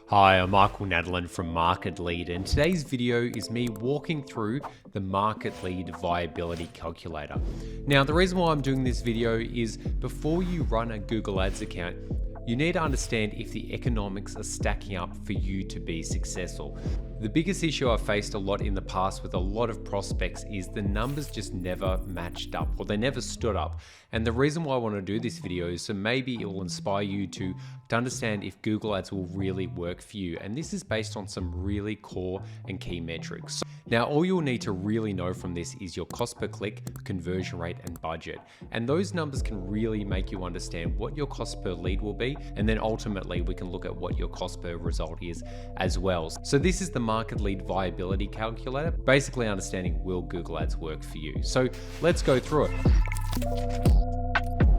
Hi, I'm Michael Nadlin from Market Lead, and today's video is me walking through the Market Lead Viability Calculator. Now, the reason why I'm doing this video is before you run a Google Ads account, you need to understand if the economics are stacking up for you to be successful. The biggest issue I've faced a lot in the past with a lot of prospects is the numbers just never matched up, or they never stood up. And the reason why I want to do this video is so maybe it will inspire you to understand if Google Ads will really work for you. And this is based on some really core and key metrics. Now, all you'll need to really know from this is your cost per click, conversion rate, and budget. And those numbers can really make you understand what your cost per lead will be. And then ultimately we can look at what your cost per result is as well. So this is the Market Lead Viability Calculator, basically understanding will Google Ads work for you. So let's go through it.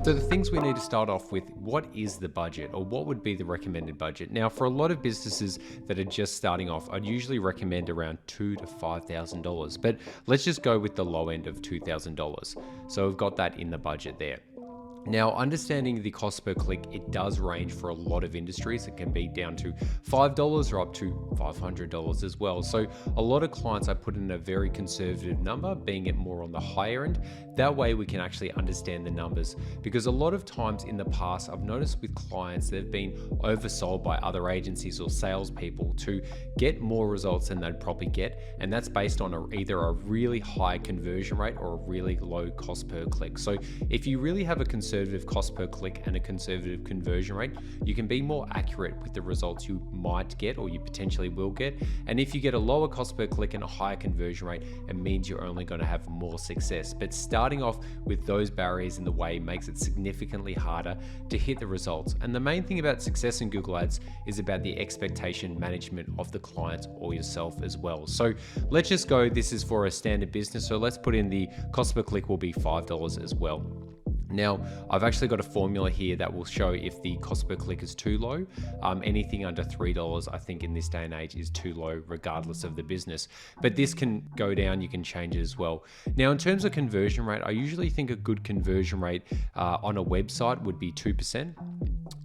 So the things we need to start off with, what is the budget, or what would be the recommended budget? Now, for a lot of businesses that are just starting off, I'd usually recommend around $2,000 to $5,000, but let's just go with the low end of $2,000. So we've got that in the budget there. Now, understanding the cost per click, it does range for a lot of industries. It can be down to $5 or up to $500 as well. So a lot of clients, I put in a very conservative number, being it more on the higher end. That way we can actually understand the numbers, because a lot of times in the past, I've noticed with clients, they've been oversold by other agencies or salespeople to get more results than they'd probably get. And that's based on either a really high conversion rate or a really low cost per click. So if you really have a conservative cost per click and a conservative conversion rate, you can be more accurate with the results you might get or you potentially will get. And if you get a lower cost per click and a higher conversion rate, it means you're only going to have more success. But starting off with those barriers in the way makes it significantly harder to hit the results. And the main thing about success in Google Ads is about the expectation management of the client or yourself as well. So let's just go, this is for a standard business. So let's put in the cost per click will be $5 as well. Now, I've actually got a formula here that will show if the cost per click is too low. Anything under $3, I think in this day and age, is too low regardless of the business. But this can go down, you can change it as well. Now, in terms of conversion rate, I usually think a good conversion rate on a website would be 2%.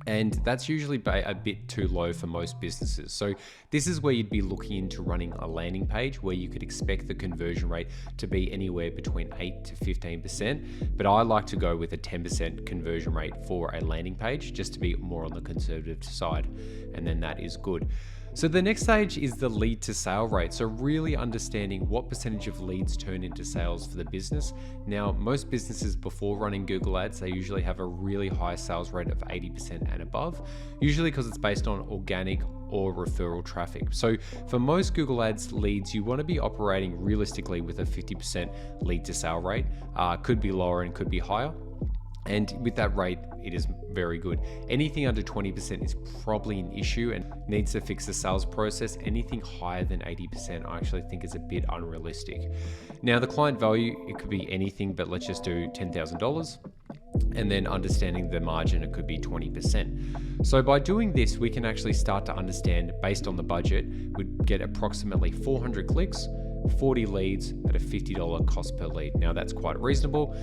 And that's usually a bit too low for most businesses. So this is where you'd be looking into running a landing page where you could expect the conversion rate to be anywhere between 8 to 15%. But I like to go with a 10% conversion rate for a landing page, just to be more on the conservative side. And then that is good. So the next stage is the lead to sale rate. So really understanding what percentage of leads turn into sales for the business. Now, most businesses before running Google Ads, they usually have a really high sales rate of 80% and above, usually because it's based on organic or referral traffic. So for most Google Ads leads, you want to be operating realistically with a 50% lead to sale rate. Could be lower and could be higher. And with that rate, it is very good. Anything under 20% is probably an issue and needs to fix the sales process. Anything higher than 80%, I actually think is a bit unrealistic. Now, the client value, it could be anything, but let's just do $10,000. And then understanding the margin, it could be 20%. So by doing this, we can actually start to understand, based on the budget, we'd get approximately 400 clicks, 40 leads at a $50 cost per lead. Now that's quite reasonable.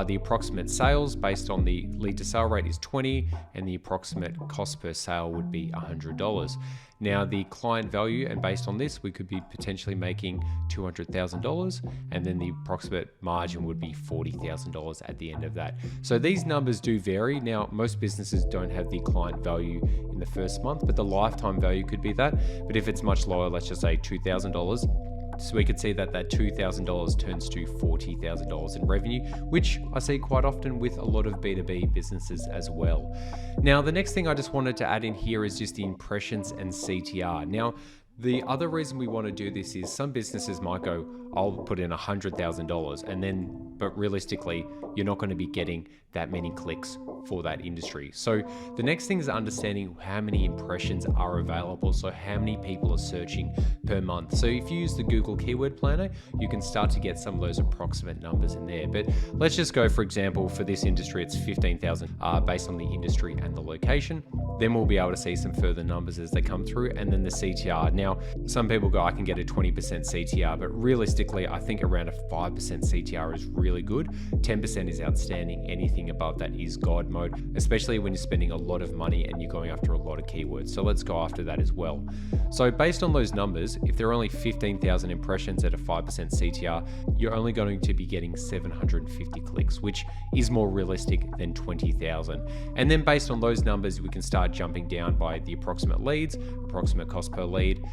The approximate sales based on the lead to sale rate is 20, and the approximate cost per sale would be $100. Now the client value, and based on this, we could be potentially making $200,000, and then the approximate margin would be $40,000 at the end of that. So these numbers do vary. Now, most businesses don't have the client value in the first month, but the lifetime value could be that. But if it's much lower, let's just say $2,000, so we could see that that $2,000 turns to $40,000 in revenue, which I see quite often with a lot of B2B businesses as well. Now, the next thing I just wanted to add in here is just the impressions and CTR. Now, the other reason we want to do this is some businesses might go, I'll put in $100,000, and then, but realistically, you're not going to be getting that many clicks for that industry. So the next thing is understanding how many impressions are available. So how many people are searching per month. So if you use the Google Keyword Planner, you can start to get some of those approximate numbers in there. But let's just go, for example, for this industry, it's 15,000 based on the industry and the location. Then we'll be able to see some further numbers as they come through, and then the CTR. Now, some people go, I can get a 20% CTR, but realistically, I think around a 5% CTR is really good. 10% is outstanding. Anything anything above that is God mode, especially when you're spending a lot of money and you're going after a lot of keywords. So let's go after that as well. So based on those numbers, if there are only 15,000 impressions at a 5% CTR, you're only going to be getting 750 clicks, which is more realistic than 20,000. And then based on those numbers, we can start jumping down by the approximate leads, approximate cost per lead,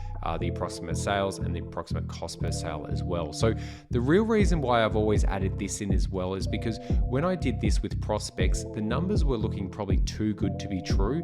the approximate sales, and the approximate cost per sale as well. So the real reason why I've always added this in as well is because when I did this with prospects, the numbers were looking probably too good to be true,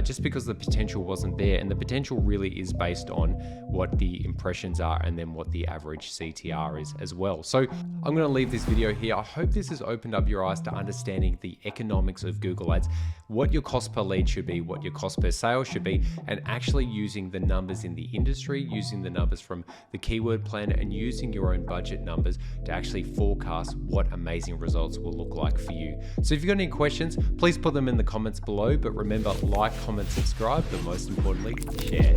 just because the potential wasn't there. And the potential really is based on what the impressions are and then what the average CTR is as well. So I'm going to leave this video here. I hope this has opened up your eyes to understanding the economics of Google Ads, what your cost per lead should be, what your cost per sale should be, and actually using the numbers in the industry, using the numbers from the keyword planner, and using your own budget numbers to actually forecast what amazing results will look like for you. So if you've got any questions, please put them in the comments below, but remember, like, comment, subscribe, but most importantly, share.